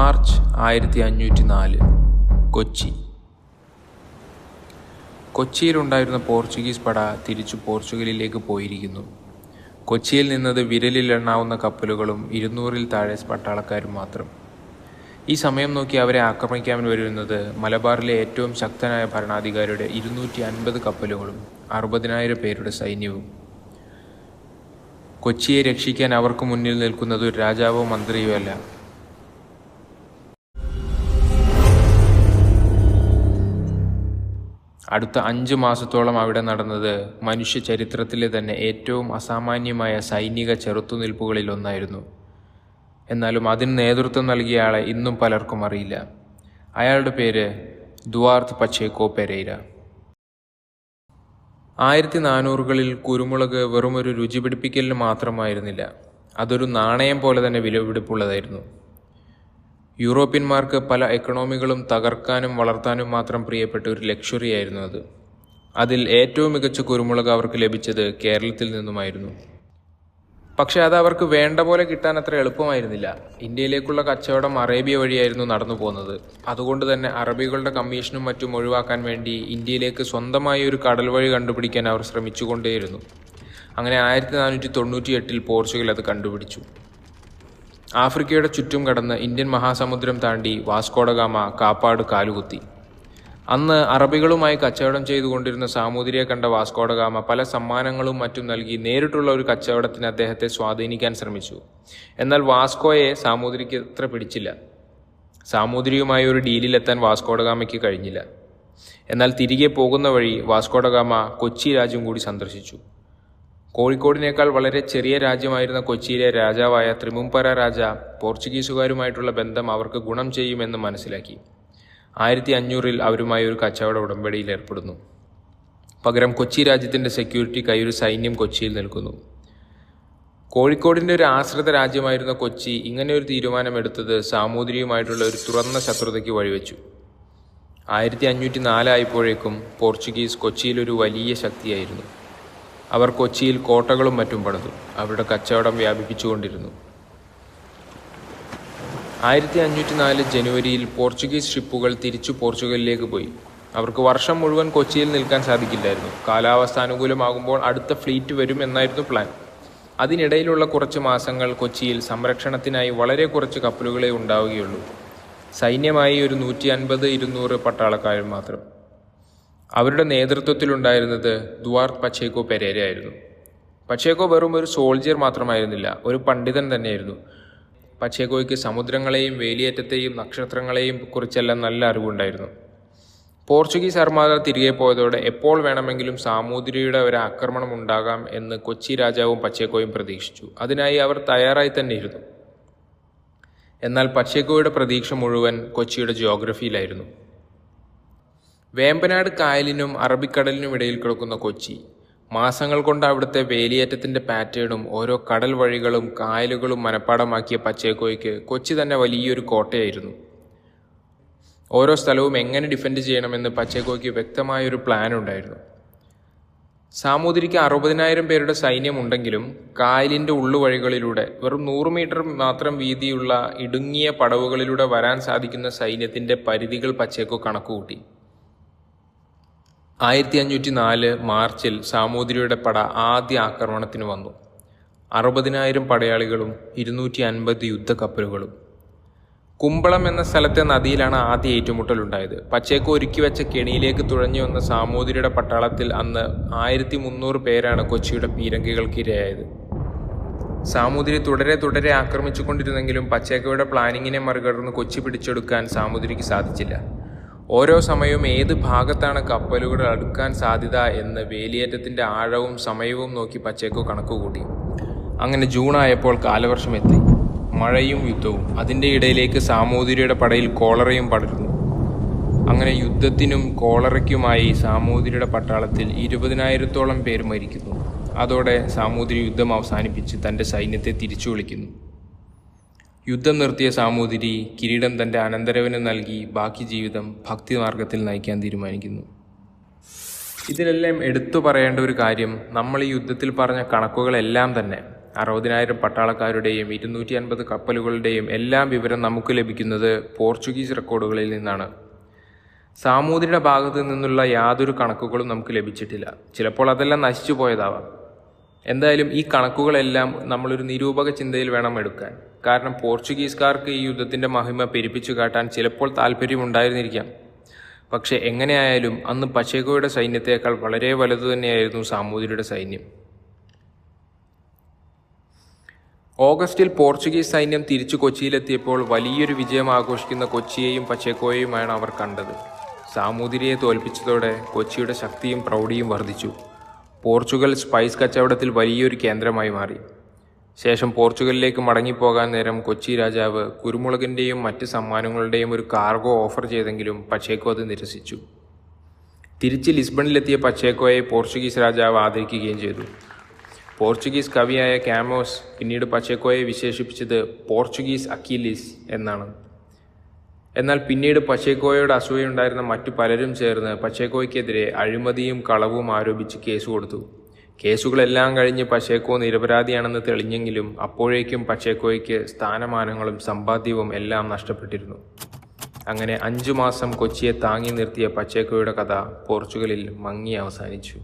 March 1504 Kochi. കൊച്ചിയിലുണ്ടായിരുന്ന Portuguese പട തിരിച്ചു പോർച്ചുഗലിലേക്ക് പോയിരിക്കുന്നു. കൊച്ചിയിൽ നിന്നത് വിരലിലെണ്ണാവുന്ന കപ്പലുകളും 200-ൽ താഴെ പട്ടാളക്കാരും മാത്രം. ഈ സമയം നോക്കി അവരെ ആക്രമിക്കാൻ വരുന്നത് മലബാറിലെ ഏറ്റവും ശക്തനായ ഭരണാധികാരിയുടെ 250 കപ്പലുകളും 60,000 പേരുടെ സൈന്യവും. കൊച്ചിയെ രക്ഷിക്കാൻ അവർക്ക് മുന്നിൽ നിൽക്കുന്നത് ഒരു രാജാവോ മന്ത്രിയോ അല്ല, അടുത്ത 5 മാസത്തോളം അവിടെ നടന്നത് മനുഷ്യ ചരിത്രത്തിലെ തന്നെ ഏറ്റവും അസാമാന്യമായ സൈനിക ചെറുത്തുനിൽപ്പുകളിൽ ഒന്നായിരുന്നു. എന്നാലും അതിന് നേതൃത്വം നൽകിയ ആളെ ഇന്നും പലർക്കും അറിയില്ല. അയാളുടെ പേര് ദുവാർത്ത് പച്ചേക്കോ പെരേര. 1400-കളിൽ കുരുമുളക് വെറുമൊരു രുചി പിടിപ്പിക്കലിന് മാത്രമായിരുന്നില്ല, അതൊരു നാണയം പോലെ തന്നെ വിലപിടിപ്പുള്ളതായിരുന്നു. യൂറോപ്യന്മാർക്ക് പല എക്കണോമികളും തകർക്കാനും വളർത്താനും മാത്രം പ്രിയപ്പെട്ട ഒരു ലക്ഷറി ആയിരുന്നു അത്. അതിൽ ഏറ്റവും മികച്ച കുരുമുളക് അവർക്ക് ലഭിച്ചത് കേരളത്തിൽ നിന്നുമായിരുന്നു. പക്ഷെ അത് അവർക്ക് വേണ്ട പോലെ കിട്ടാൻ അത്ര എളുപ്പമായിരുന്നില്ല. ഇന്ത്യയിലേക്കുള്ള കച്ചവടം അറേബ്യ വഴിയായിരുന്നു നടന്നു പോകുന്നത്. അതുകൊണ്ട് തന്നെ അറബികളുടെ കമ്മീഷനും മറ്റും ഒഴിവാക്കാൻ വേണ്ടി ഇന്ത്യയിലേക്ക് സ്വന്തമായി ഒരു കടൽ വഴി കണ്ടുപിടിക്കാൻ അവർ ശ്രമിച്ചുകൊണ്ടേയിരുന്നു. അങ്ങനെ 1498-ൽ പോർച്ചുഗൽ അത് കണ്ടുപിടിച്ചു. ആഫ്രിക്കയുടെ ചുറ്റും കടന്ന് ഇന്ത്യൻ മഹാസമുദ്രം താണ്ടി വാസ്കോഡഗാമ കാപ്പാട് കാലുകുത്തി. അന്ന് അറബികളുമായി കച്ചവടം ചെയ്തുകൊണ്ടിരുന്ന സാമൂതിരിയെ കണ്ട വാസ്കോഡഗാമ പല സമ്മാനങ്ങളും മറ്റും നൽകി നേരിട്ടുള്ള ഒരു കച്ചവടത്തിന് അദ്ദേഹത്തെ സ്വാധീനിക്കാൻ ശ്രമിച്ചു. എന്നാൽ വാസ്കോയെ സാമൂതിരിക്ക് അത്ര പിടിച്ചില്ല. സാമൂതിരിയുമായി ഒരു ഡീലിലെത്താൻ വാസ്കോഡഗാമയ്ക്ക് കഴിഞ്ഞില്ല. എന്നാൽ തിരികെ പോകുന്ന വഴി വാസ്കോഡഗാമ കൊച്ചി രാജ്യം കൂടി സന്ദർശിച്ചു. കോഴിക്കോടിനേക്കാൾ വളരെ ചെറിയ രാജ്യമായിരുന്ന കൊച്ചിയിലെ രാജാവായ ത്രിമുംപര രാജ പോർച്ചുഗീസുകാരുമായിട്ടുള്ള ബന്ധം അവർക്ക് ഗുണം ചെയ്യുമെന്ന് മനസ്സിലാക്കി. 1500-ൽ അവരുമായി ഒരു കച്ചവട ഉടമ്പടിയിൽ ഏർപ്പെടുന്നു. പകരം കൊച്ചി രാജ്യത്തിൻ്റെ സെക്യൂരിറ്റിക്കായി ഒരു സൈന്യം കൊച്ചിയിൽ നിൽക്കുന്നു. കോഴിക്കോടിൻ്റെ ഒരു ആശ്രിത രാജ്യമായിരുന്ന കൊച്ചി ഇങ്ങനെ ഒരു തീരുമാനമെടുത്തത് സാമൂതിരിയുമായിട്ടുള്ള ഒരു തുറന്ന ശത്രുതയ്ക്ക് വഴിവെച്ചു. 1504 ആയപ്പോഴേക്കും പോർച്ചുഗീസ് കൊച്ചിയിലൊരു വലിയ ശക്തിയായിരുന്നു. അവർ കൊച്ചിയിൽ കോട്ടകളും മറ്റും പണിതു അവരുടെ കച്ചവടം വ്യാപിപ്പിച്ചുകൊണ്ടിരുന്നു. 1504 ജനുവരിയിൽ പോർച്ചുഗീസ് ഷിപ്പുകൾ തിരിച്ചു പോർച്ചുഗലിലേക്ക് പോയി. അവർക്ക് വർഷം മുഴുവൻ കൊച്ചിയിൽ നിൽക്കാൻ സാധിക്കില്ലായിരുന്നു. കാലാവസ്ഥ അനുകൂലമാകുമ്പോൾ അടുത്ത ഫ്ലീറ്റ് വരും എന്നായിരുന്നു പ്ലാൻ. അതിനിടയിലുള്ള കുറച്ച് മാസങ്ങൾ കൊച്ചിയിൽ സംരക്ഷണത്തിനായി വളരെ കുറച്ച് കപ്പലുകളെ ഉണ്ടാവുകയുള്ളൂ. സൈന്യമായി ഒരു 150-200 പട്ടാളക്കാരും മാത്രം. അവരുടെ നേതൃത്വത്തിലുണ്ടായിരുന്നത് ദുവാർത്ത് പച്ചേക്കോ പെരേര ആയിരുന്നു. പച്ചേക്കോ വെറും ഒരു സോൾജിയർ മാത്രമായിരുന്നില്ല, ഒരു പണ്ഡിതൻ തന്നെയായിരുന്നു. പച്ചേക്കോയ്ക്ക് സമുദ്രങ്ങളെയും വേലിയേറ്റത്തെയും നക്ഷത്രങ്ങളെയും കുറിച്ചെല്ലാം നല്ല അറിവുണ്ടായിരുന്നു. പോർച്ചുഗീസ് അർമാദ തിരികെ പോയതോടെ എപ്പോൾ വേണമെങ്കിലും സാമൂതിരിയുടെ ഒരു ആക്രമണം ഉണ്ടാകാം എന്ന് കൊച്ചി രാജാവും പച്ചേക്കോയും പ്രതീക്ഷിച്ചു. അതിനായി അവർ തയ്യാറായി തന്നെ ഇരുന്നു. എന്നാൽ പച്ചേക്കോയുടെ പ്രതീക്ഷ മുഴുവൻ കൊച്ചിയുടെ ജിയോഗ്രഫിയിലായിരുന്നു. വേമ്പനാട് കായലിനും അറബിക്കടലിനും ഇടയിൽ കിടക്കുന്ന കൊച്ചി. മാസങ്ങൾ കൊണ്ട് അവിടുത്തെ വേലിയേറ്റത്തിൻ്റെ പാറ്റേണും ഓരോ കടൽ വഴികളും കായലുകളും മനഃപ്പാടമാക്കിയ പച്ചേക്കോയ്ക്ക് കൊച്ചി തന്നെ വലിയൊരു കോട്ടയായിരുന്നു. ഓരോ സ്ഥലവും എങ്ങനെ ഡിഫെൻഡ് ചെയ്യണമെന്ന് പച്ചേക്കോയ്ക്ക് വ്യക്തമായൊരു പ്ലാൻ ഉണ്ടായിരുന്നു. സാമൂതിരിക്ക് 60,000 പേരുടെ സൈന്യമുണ്ടെങ്കിലും കായലിൻ്റെ ഉള്ളുവഴികളിലൂടെ വെറും 100 മീറ്റർ മാത്രം വീതിയുള്ള ഇടുങ്ങിയ പടവുകളിലൂടെ വരാൻ സാധിക്കുന്ന സൈന്യത്തിൻ്റെ പരിധികൾ പച്ചേക്കോ കണക്കുകൂട്ടി. 1504 മാർച്ചിൽ സാമൂതിരിയുടെ പട ആദ്യ ആക്രമണത്തിന് വന്നു. 60,000 പടയാളികളും 250 യുദ്ധക്കപ്പലുകളും. കുമ്പളം എന്ന സ്ഥലത്തെ നദിയിലാണ് ആദ്യ ഏറ്റുമുട്ടലുണ്ടായത്. പച്ചേക്കോ ഒരുക്കി വെച്ച കെണിയിലേക്ക് തുഴഞ്ഞു വന്ന സാമൂതിരിയുടെ പട്ടാളത്തിൽ അന്ന് 1300 പേരാണ് കൊച്ചിയുടെ പീരങ്കികൾക്കിരയായത്. സാമൂതിരി തുടരെ ആക്രമിച്ചുകൊണ്ടിരുന്നെങ്കിലും പച്ചേക്കോയുടെ പ്ലാനിങ്ങിനെ മറികടന്ന് കൊച്ചി പിടിച്ചെടുക്കാൻ സാമൂതിരിക്ക് സാധിച്ചില്ല. ഓരോ സമയവും ഏത് ഭാഗത്താണ് കപ്പലുകൾ അടുക്കാൻ സാധ്യത എന്ന് വേലിയേറ്റത്തിൻ്റെ ആഴവും സമയവും നോക്കി പച്ചേക്കോ കണക്കുകൂട്ടി. അങ്ങനെ ജൂൺ ആയപ്പോൾ കാലവർഷം എത്തി. മഴയും യുദ്ധവും. അതിൻ്റെ ഇടയിലേക്ക് സാമൂതിരിയുടെ പടയിൽ കോളറയും പടരുന്നു. അങ്ങനെ യുദ്ധത്തിനും കോളറയ്ക്കുമായി സാമൂതിരിയുടെ പട്ടാളത്തിൽ 20,000-ഓളം പേർ മരിക്കുന്നു. അതോടെ സാമൂതിരി യുദ്ധം അവസാനിപ്പിച്ച് തൻ്റെ സൈന്യത്തെ തിരിച്ചു വിളിക്കുന്നു. യുദ്ധം നിർത്തിയ സാമൂതിരി കിരീടം തൻ്റെ അനന്തരവന് നൽകി ബാക്കി ജീവിതം ഭക്തിമാർഗത്തിൽ നയിക്കാൻ തീരുമാനിക്കുന്നു. ഇതിലെല്ലാം എടുത്തു പറയേണ്ട ഒരു കാര്യം, നമ്മൾ ഈ യുദ്ധത്തിൽ പറഞ്ഞ കണക്കുകളെല്ലാം തന്നെ 60,000 പട്ടാളക്കാരുടെയും 250 കപ്പലുകളുടെയും എല്ലാം വിവരം നമുക്ക് ലഭിക്കുന്നത് പോർച്ചുഗീസ് റെക്കോർഡുകളിൽ നിന്നാണ്. സാമൂതിരിയുടെ ഭാഗത്തു നിന്നുള്ള യാതൊരു കണക്കുകളും നമുക്ക് ലഭിച്ചിട്ടില്ല. ചിലപ്പോൾ അതെല്ലാം നശിച്ചു പോയതാവാം. എന്തായാലും ഈ കണക്കുകളെല്ലാം നമ്മളൊരു നിരൂപക ചിന്തയിൽ വേണം എടുക്കാൻ. കാരണം പോർച്ചുഗീസുകാർക്ക് ഈ യുദ്ധത്തിൻ്റെ മഹിമ പെരുപ്പിച്ചു കാട്ടാൻ ചിലപ്പോൾ താല്പര്യമുണ്ടായിരുന്നിരിക്കാം. പക്ഷെ എങ്ങനെയായാലും അന്ന് പച്ചേക്കോയുടെ സൈന്യത്തേക്കാൾ വളരെ വലുതു തന്നെയായിരുന്നു സാമൂതിരിയുടെ സൈന്യം. ഓഗസ്റ്റിൽ പോർച്ചുഗീസ് സൈന്യം തിരിച്ചു കൊച്ചിയിലെത്തിയപ്പോൾ വലിയൊരു വിജയം ആഘോഷിക്കുന്ന കൊച്ചിയെയും പച്ചേക്കോയെയുമാണ് അവർ കണ്ടത്. സാമൂതിരിയെ തോൽപ്പിച്ചതോടെ കൊച്ചിയുടെ ശക്തിയും പ്രൗഢിയും വർദ്ധിച്ചു. പോർച്ചുഗൽ സ്പൈസ് കച്ചവടത്തിൽ വലിയൊരു കേന്ദ്രമായി മാറി. ശേഷം പോർച്ചുഗലിലേക്ക് മടങ്ങിപ്പോകാൻ നേരം കൊച്ചി രാജാവ് കുരുമുളകിൻ്റെയും മറ്റ് സമ്മാനങ്ങളുടെയും ഒരു കാർഗോ ഓഫർ ചെയ്തെങ്കിലും പച്ചേക്കോ അത് നിരസിച്ചു. തിരിച്ച് ലിസ്ബണിലെത്തിയ പച്ചേക്കോയെ പോർച്ചുഗീസ് രാജാവ് ആദരിക്കുകയും ചെയ്തു. പോർച്ചുഗീസ് കവിയായ കാമോസ് പിന്നീട് പച്ചേക്കോയെ വിശേഷിപ്പിച്ചത് പോർച്ചുഗീസ് അക്കീലീസ് എന്നാണ്. എന്നാൽ പിന്നീട് പച്ചേക്കോയോട് അസൂയുണ്ടായിരുന്ന മറ്റു പലരും ചേർന്ന് പച്ചേക്കോയ്ക്കെതിരെ അഴിമതിയും കളവും ആരോപിച്ച് കേസ് കൊടുത്തു. കേസുകളെല്ലാം കഴിഞ്ഞ് പച്ചേക്കോ നിരപരാധിയാണെന്ന് തെളിഞ്ഞെങ്കിലും അപ്പോഴേക്കും പച്ചേക്കോയ്ക്ക് സ്ഥാനമാനങ്ങളും സമ്പാദ്യവും എല്ലാം നഷ്ടപ്പെട്ടിരുന്നു. അങ്ങനെ 5 മാസം കൊച്ചിയെ താങ്ങി നിർത്തിയ പച്ചേക്കോയുടെ കഥ പോർച്ചുഗലിൽ മങ്ങി അവസാനിച്ചു.